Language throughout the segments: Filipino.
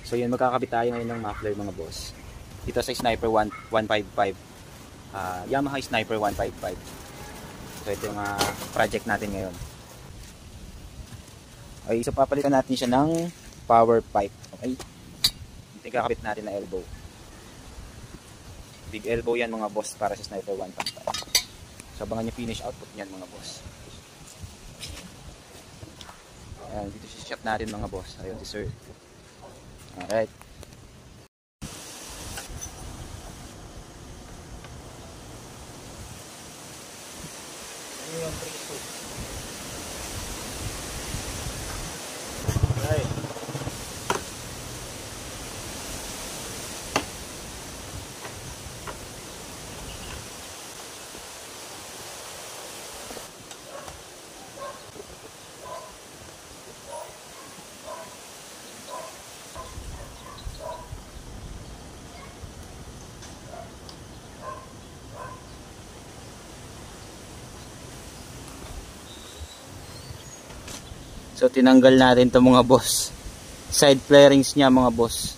So yun, magkakabit tayo ngayon ng muffler mga boss. Ito sa Sniper 155. Yamaha Sniper 155. So ito yung project natin ngayon. Okay, so papalitan natin siya ng power pipe. Okay. Ito yung kakabit natin na elbow. Big elbow yan mga boss para sa Sniper 155. So abangan yung finish output niyan mga boss. Ayan, dito si shop natin mga boss. Ayun si sir. Alright. Ano yung preso? Alright. So tinanggal natin to mga boss. Side flarings niya mga boss.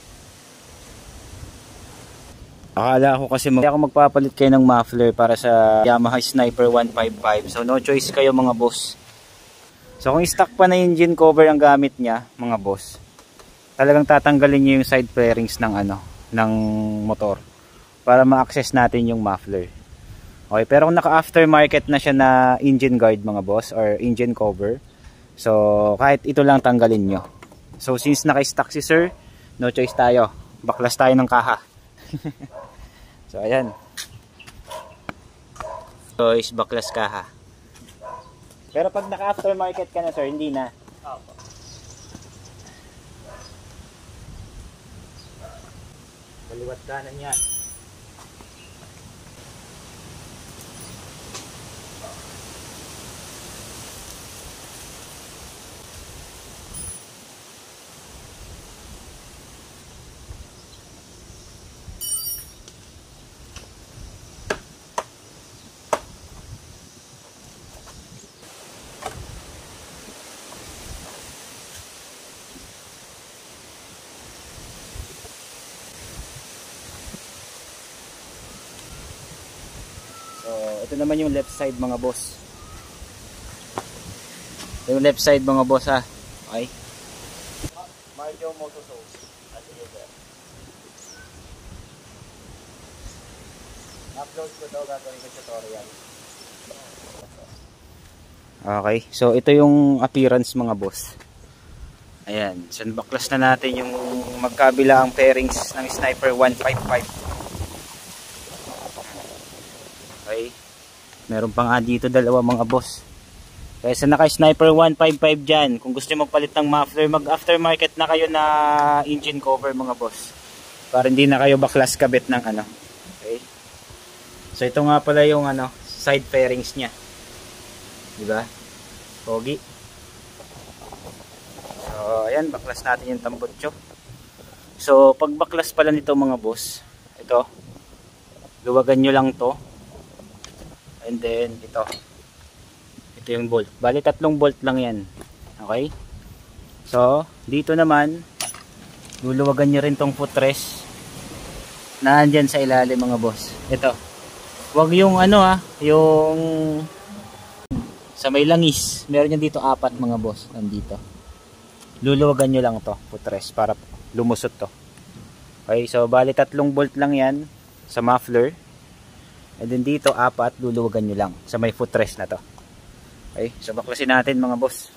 Akala ko kasi ako magpapalit kayo ng muffler para sa Yamaha Sniper 155. So no choice kayo mga boss. So kung stock pa na engine cover ang gamit niya mga boss, talagang tatanggalin niyo yung side flarings ng ng motor para ma-access natin yung muffler. Okay, pero kung naka aftermarket na siya na engine guard mga boss or engine cover, so kahit ito lang tanggalin nyo. So since naka-stock si sir, no choice tayo. Baklas tayo ng kaha. So ayan. So is baklas kaha. Pero pag naka-aftermarket ka na sir, hindi na. Opo. Baliwat kanan yan. So, ito naman yung left side mga boss. Ito yung left side mga boss ha. Okay. Mario Motosource. Upload ko daw, gagawin ko tutorial. Okay. So, ito yung appearance mga boss. Ayan. So, baklas na natin yung magkabila ang pairings ng Sniper 155. Okay. Meron pa nga dito dalawa mga boss. Kaya sa naka Sniper 155 dyan, kung gusto nyo magpalit ng muffler, mag aftermarket na kayo na engine cover mga boss. Para hindi na kayo baklas kabit ng Okay. So ito nga pala yung side fairings nya. Diba? Pogi. So ayan, baklas natin yung tambutso. So pag baklas pala nito mga boss, ito, luwagan nyo lang to. And then ito yung bolt. Bali 3 bolt lang yan. Okay. So dito naman luluwagan nyo rin tong footrest na andyan sa ilalim mga boss. Ito, wag yung yung sa may langis. Meron yan dito 4 mga boss. Nandito luluwagan nyo lang to footrest para lumusot to. Okay. So bali 3 bolt lang yan sa muffler. And then dito 4, luluwagan nyo lang sa may footrest na to. Okay, so baklasin natin mga boss.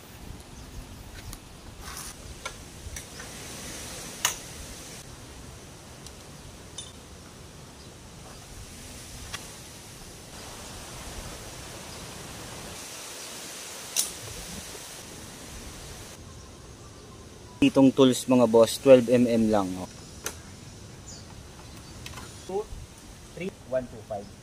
Itong tools mga boss, 12mm lang. 2, 3, 1, 2, 5.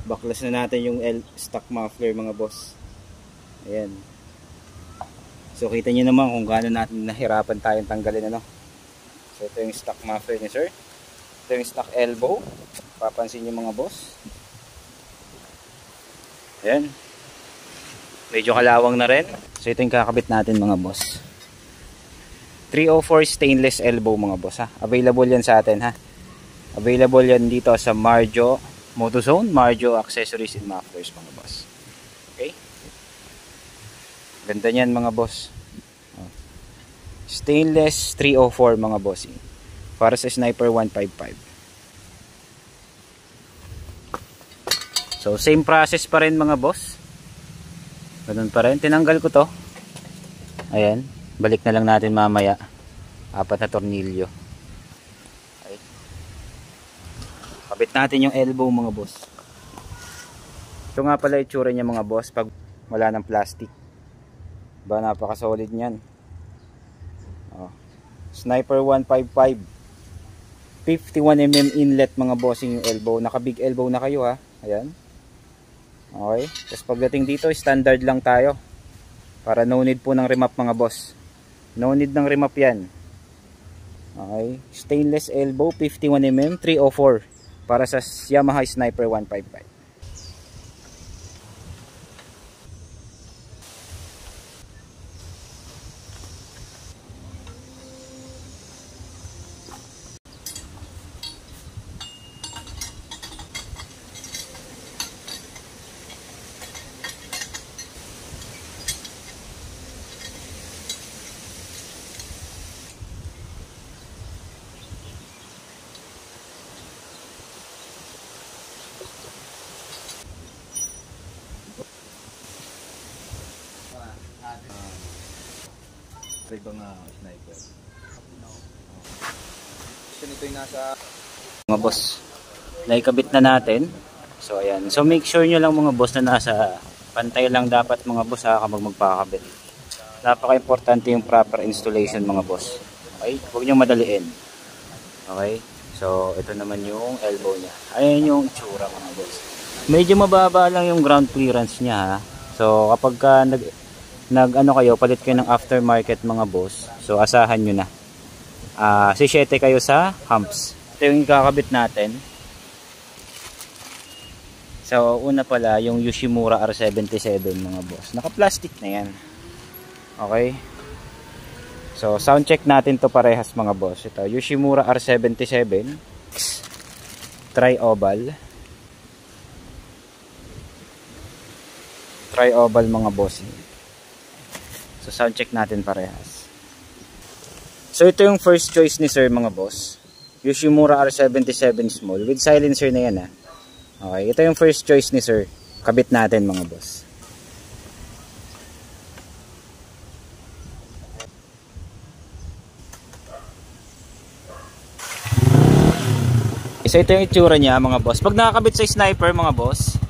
Baklas na natin yung stock muffler mga boss. Ayan. So kita nyo naman kung gaano natin nahirapan tayong tanggalin So ito yung stock muffler ni sir. Ito yung stock elbow. Papansin nyo mga boss. Ayan. Medyo kalawang na rin. So ito yung kakabit natin mga boss. 304 stainless elbow mga boss ha. Available yan sa atin ha. Available yan dito sa Marjo Motozone, Marjo Accessories and Mufflers mga boss. Okay. Ganda niyan mga boss. Stainless 304 mga bossing. Para sa Sniper 155. So same process pa rin mga boss. Ganun pa rin. Tinanggal ko to. Ayan. Balik na lang natin mamaya. 4 na tornilyo. Okay. Kabit natin yung elbow mga boss. Ito nga pala itsura niya mga boss pag wala ng plastic. Ba napaka-solid niyan. Oh. Sniper 155. 51mm inlet mga bossing yung elbow. Naka-big elbow na kayo ha. Ayan. Okay. Tapos pagdating dito, standard lang tayo. Para no need po ng remap mga boss. No need ng remap yan. Okay. Stainless elbow 51mm 304 para sa Yamaha Sniper 155. Mga sniper. Ito yung nasa Mga boss, naikabit na natin. So ayan. So make sure nyo lang mga boss na nasa pantay lang dapat mga boss ha kapag magpakabit. Napaka-importante yung proper installation mga boss. Okay? Huwag nyo madaliin. Okay? So ito naman yung elbow nya. Ayan yung itsura mga boss. Medyo mababa lang yung ground clearance nya ha. So kapag ka nag ano kayo, palit kayo ng aftermarket mga boss. So asahan nyo na. Sisete kayo sa humps. Ito yung kakabit natin. So una pala yung Yoshimura R77 mga boss. Naka-plastic na yan. Okay. So sound check natin to parehas mga boss. Ito Yoshimura R77 tri-oval. Tri-oval mga boss. So sound check natin parehas. So ito yung first choice ni sir mga boss. Yoshimura R77 small with silencer na yan ha. Okay, ito yung first choice ni sir. Kabit natin mga boss. So ito yung itsura niya mga boss. Pag nakakabit sa sniper mga boss,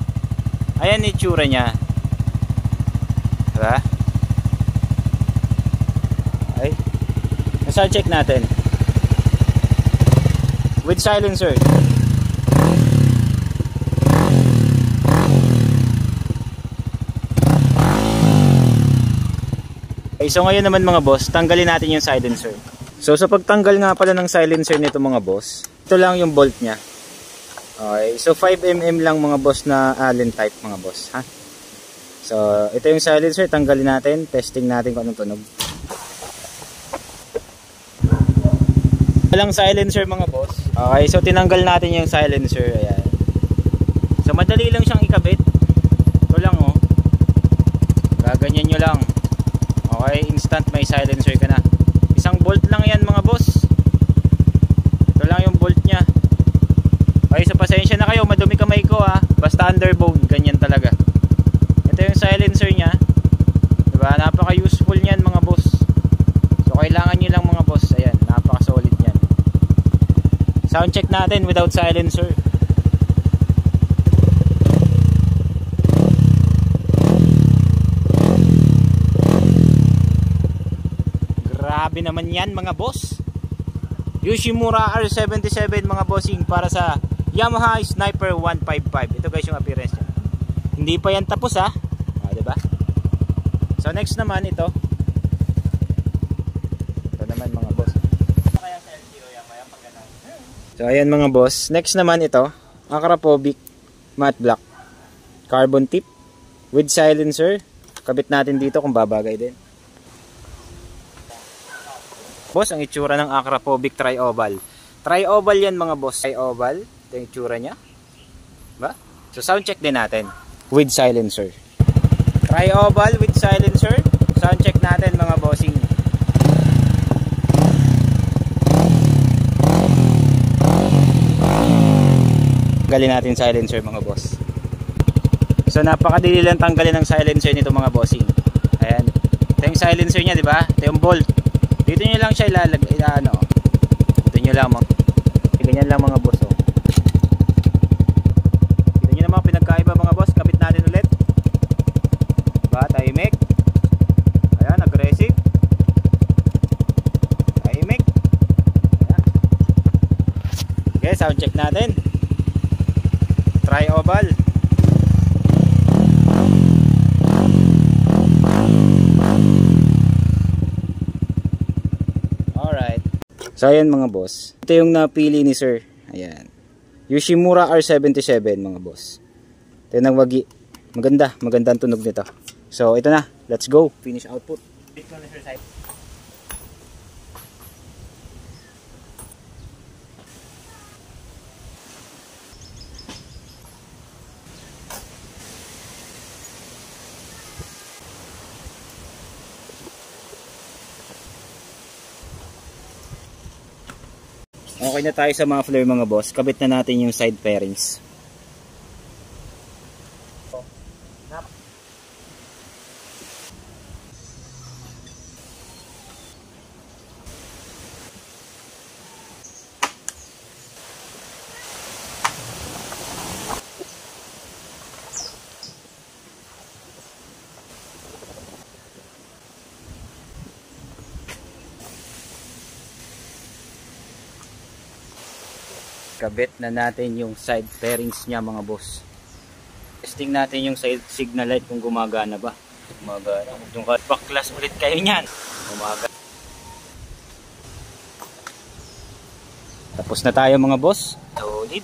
ayan yung itsura niya. Diba? Okay. Sound check natin. With silencer. Okay, so ngayon naman mga boss, tanggalin natin yung silencer. So sa pagtanggal nga pala ng silencer nito mga boss, ito lang yung bolt nya. Okay, so 5mm lang mga boss na Allen type mga boss, ha? So ito yung silencer, tanggalin natin, testing natin kung anong tunog. Walang silencer mga boss. Okay, so tinanggal natin yung silencer. Ayan. So madali lang siyang ikabit. Ito lang oh. Gaganyan nyo lang. Okay, instant may silencer ka na. Isang bolt lang yan mga boss. Ito lang yung bolt nya. Okay, so pasensya na kayo, madumi kamay ko ha. Basta underbone, ganyan talaga. Ito yung silencer nya. Diba, napaka useful nyan mga boss. So kailangan nyo lang mga boss. Ayan, napaka solid nyan. Sound check natin without silencer. Grabe naman yan mga boss. Yoshimura R77 mga bossing para sa Yamaha Sniper 155. Ito guys yung appearance niya. Hindi pa yan tapos ha. Diba? So next naman ito. Ito naman mga boss. Kaya sa LTO yan, maya pag ganun. So ayan mga boss, next naman ito, Akrapovic matte black carbon tip with silencer. Kabit natin dito kung babagay din. Boss, ang itsura ng Akrapovic Tri-Oval. Tri-Oval yan mga boss. Tri-Oval, ito yung itsura nya. Ba? So sound check din natin with silencer. Tri-Oval with silencer. Sound check natin mga bossing. Tanggalin natin silencer mga boss. So napakadali lang tanggalin ng silencer nito mga bossing. Ayan. Ito yung silencer niya, di ba? Ito yung bolt. Dito nyo lang siya ilalagay, ano. Dito nyo lang, ganyan lang mga boss. Oh. Dito nyo naman pinagkaiba mga boss. Kapit natin ulit. Diba? Tahimik. Ayan, aggressive. Tahimik. Ayan. Okay, sound check natin. Tri-Oval. So ayan mga boss, ito yung napili ni sir. Ayan, Yoshimura R77 mga boss. Ito yung wagi. Magandang tunog nito. So ito na, let's go. Finish output. Okay na tayo sa muffler mga boss. Kabit na natin yung side fairings. Kabit na natin yung side fairings niya mga boss. Testing natin yung side signal light kung gumagana ba. Gumagana. Yung baklas ulit kayo niyan. Gumagana. Tapos na tayo mga boss. Solid.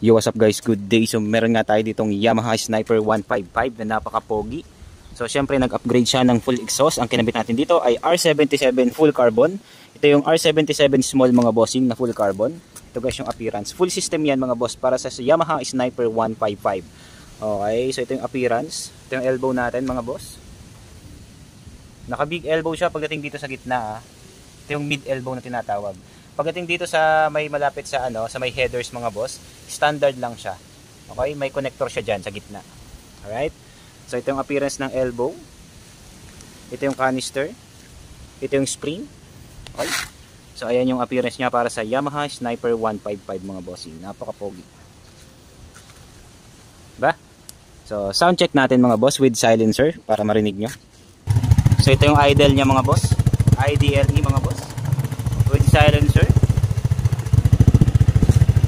Yo, what's up guys? Good day. So meron nga tayo ditong Yamaha Sniper 155 na napaka-pogi. So syempre nag-upgrade siya ng full exhaust. Ang kinabit natin dito ay R77 full carbon. Ito yung R77 small mga bossing na full carbon. Ito guys yung appearance. Full system yan mga boss para sa Yamaha Sniper 155. Okay, so ito yung appearance. Ito yung elbow natin mga boss. Naka big elbow siya pagdating dito sa gitna. Ito yung mid elbow na tinatawag. Pagdating dito sa may malapit sa sa may headers mga boss, standard lang siya. Okay, may connector siya diyan sa gitna. Alright? So ito yung appearance ng elbow. Ito yung canister. Ito yung spring. Okay? So ayan yung appearance niya para sa Yamaha Sniper 155 mga bossing. Napaka-pogi. Ba? So sound check natin mga boss with silencer para marinig nyo. So ito yung idle niya mga boss. IDLE mga boss. With silencer.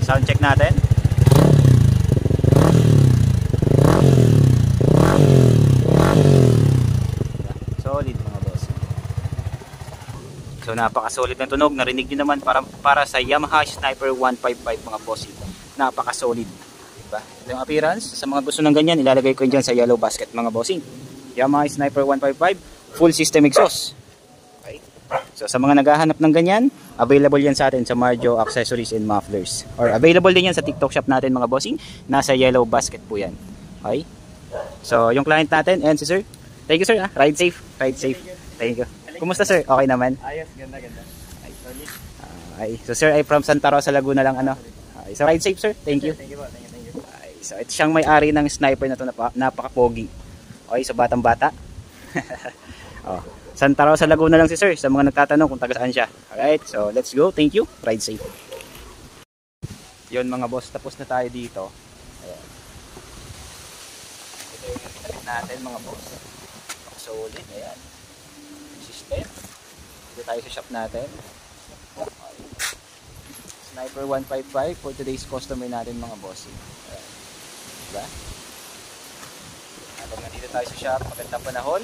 Sound check natin. Solid mga boss. So napaka-solid ng tunog. Narinig niyo naman para sa Yamaha Sniper 155 mga boss. Napaka-solid. Diba? Ito yung appearance. Sa mga gusto ng ganyan, ilalagay ko dyan sa yellow basket mga bossing. Yamaha Sniper 155 full system exhaust. So sa mga naghahanap ng ganyan, available yan sa atin sa Marjo Accessories and Mufflers. Or available din yan sa TikTok shop natin mga bossing. Nasa yellow basket po yan. Okay? So yung client natin, and si sir. Thank you sir. Ride safe. Ride safe. Thank you. Kumusta sir? Okay naman? Ayos, ganda. So sir ay from Santa Rosa, Laguna lang ano. So ride safe sir. Thank you. Thank you po. Thank you. So ito siyang may-ari ng sniper na to, napaka-pogi. Okay, so batang-bata. Oh, Santa Rosa, Laguna lang si sir sa mga nagtatanong kung taga saan siya. Alright, so let's go. Thank you. Ride safe. Yun mga boss, tapos na tayo dito. Ayan. Ito yung internet natin mga boss. Solid, ayan. System. Dito tayo sa shop natin. Okay. Sniper 155 for today's customer natin mga boss. Ayan. Diba? Habang nandito tayo sa shop, magandang panahon.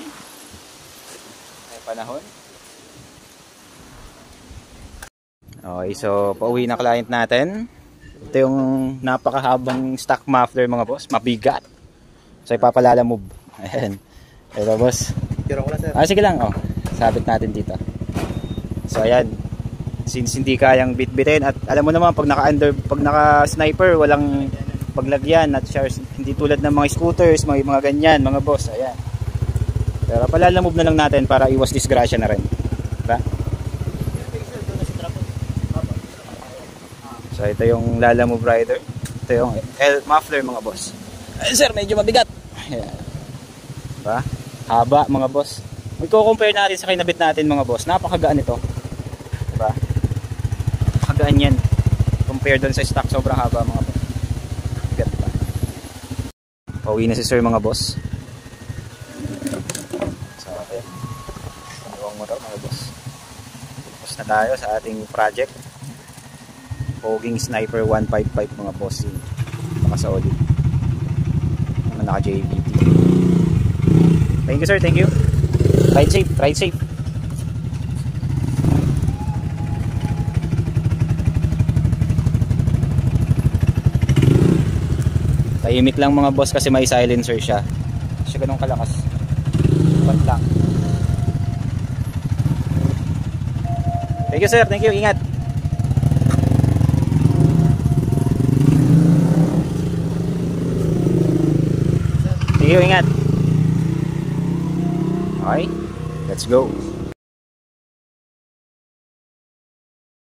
May panahon. Okay, so pauwi na client natin. Ito yung napakahabang stock muffler mga boss, mabigat. So ipapalala move. Ayan. Ito boss. Tira ko lang sir. Sige lang, oh. Sabit natin dito. So ayan. Since hindi kayang bitbitin at alam mo naman pag naka-sniper walang paglagyan at shares, hindi tulad ng mga scooters, mga ganyan, mga boss. Ayan. Pero palala move na lang natin para iwas disgrasya na rin. Diba? So ito yung Lala Move Rider. Ito yung muffler mga boss. Ay sir, medyo mabigat. Ayan. Diba? Haba mga boss. Magko-compare natin sa kinabit natin mga boss. Napakagaan ito. Diba? Napakagaan yan. Compare doon sa stock, sobrang haba mga boss. Bigat ba? Pauwi na si sir mga boss. So okay. Iwang mo raw mga boss. Tapos na tayo sa ating project. Poging Sniper 155 mga boss. Naka-solid. Naka-JVT. Thank you sir, thank you. Ride safe, ride safe. Tahimik lang mga boss kasi may silencer siya. Siya ganun kalakas. Ba't lang. Thank you sir, thank you, ingat. Thank you, ingat. Okay, let's go.